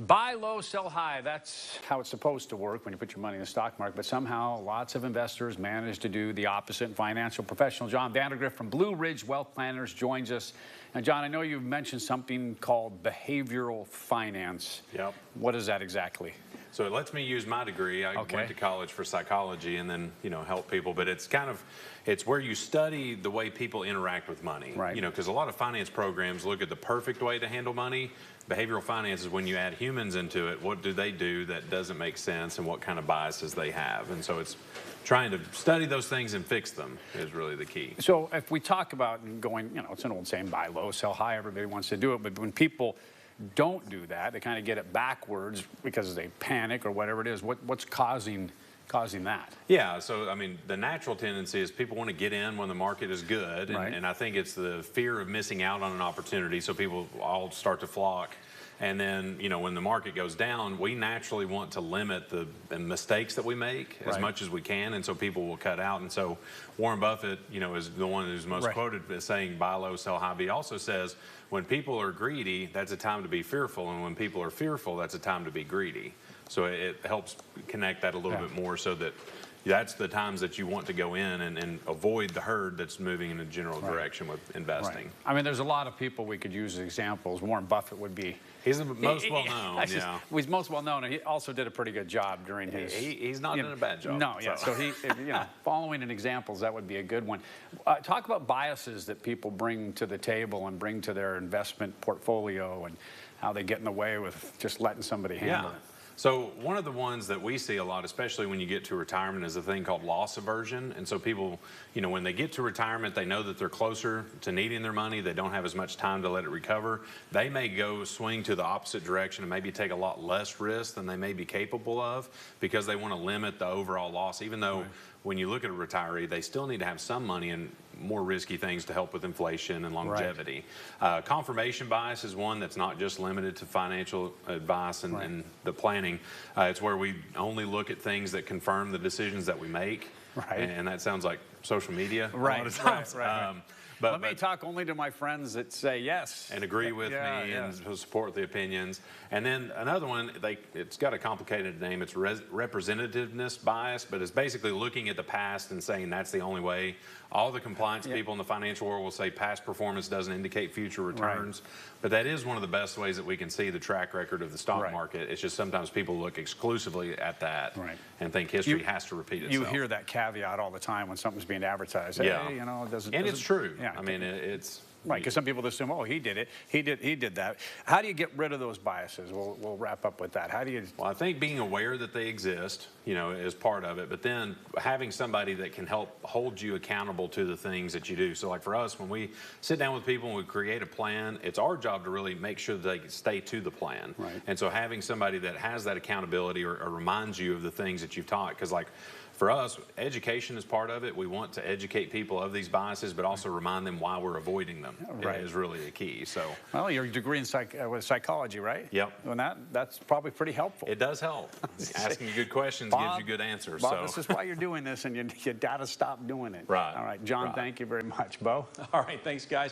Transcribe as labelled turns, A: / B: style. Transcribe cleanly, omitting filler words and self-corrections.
A: Buy low, sell high. That's how it's supposed to work when you put your money in the stock market. But somehow lots of investors manage to do the opposite. And financial professional John Vandergriff from Blue Ridge Wealth Planners joins us. And John, I know you've mentioned something called behavioral finance.
B: Yep.
A: What is that exactly?
B: So it lets me use my degree. I went to college for psychology and then, help people. But it's where you study the way people interact with money.
A: Right.
B: Because a lot of finance programs look at the perfect way to handle money. Behavioral finance is when you add humans into it. What do they do that doesn't make sense, and what kind of biases they have? And so it's trying to study those things and fix them is really the key.
A: So if we talk about going, it's an old saying, buy low, sell high. Everybody wants to do it. But when people don't do that, they kind of get it backwards because they panic or whatever it is. What's causing that?
B: Yeah, so I mean, the natural tendency is people want to get in when the market is good, and I think it's the fear of missing out on an opportunity, so people all start to flock. And then, when the market goes down, we naturally want to limit the mistakes that we make as much as we can, and so people will cut out. And so Warren Buffett, is the one who's most quoted as saying, buy low, sell high. But he also says, when people are greedy, that's a time to be fearful, and when people are fearful, that's a time to be greedy. So it helps connect that a little bit more, so that that's the times that you want to go in and avoid the herd that's moving in a general direction with investing.
A: I mean, there's a lot of people we could use as examples. Warren Buffett would be.
B: He's the most well known.
A: He's most well known, and he also did a pretty good job during his.
B: He's not doing a bad job.
A: No, yeah. So he, following in examples, that would be a good one. Talk about biases that people bring to the table and bring to their investment portfolio, and how they get in the way with just letting somebody handle it.
B: So one of the ones that we see a lot, especially when you get to retirement, is a thing called loss aversion. And so people, when they get to retirement, they know that they're closer to needing their money. They don't have as much time to let it recover. They may go swing to the opposite direction and maybe take a lot less risk than they may be capable of, because they want to limit the overall loss, even though when you look at a retiree, they still need to have some money in more risky things to help with inflation and longevity. Confirmation bias is one that's not just limited to financial advice and the planning. It's where we only look at things that confirm the decisions that we make. And that sounds like social media a lot of times.
A: But let me talk only to my friends that say yes.
B: And agree with me and support the opinions. And then another one, it's got a complicated name. It's representativeness bias, but it's basically looking at the past and saying that's the only way. All the compliance people in the financial world will say past performance doesn't indicate future returns. But that is one of the best ways that we can see the track record of the stock market. It's just sometimes people look exclusively at that and think history has to repeat itself.
A: You hear that caveat all the time when something's being advertised. Hey, it doesn't.
B: And it's true. I mean, it's
A: because some people assume, oh, he did it, he did that. How do you get rid of those biases? We'll wrap up with that. How do you?
B: Well, I think being aware that they exist, is part of it. But then having somebody that can help hold you accountable to the things that you do. So, like for us, when we sit down with people and we create a plan, it's our job to really make sure that they stay to the plan. And so, having somebody that has that accountability or reminds you of the things that you've taught, because like. For us, education is part of it. We want to educate people of these biases, but also remind them why we're avoiding them. Is really a key. So,
A: well, your degree in psychology, right?
B: Yep.
A: And that's probably pretty helpful.
B: It does help. Asking you good questions gives you good answers.
A: Bob, this is why you're doing this, and you got to stop doing it.
B: Right.
A: All right, John. Thank you very much, Bo.
C: All right, thanks, guys.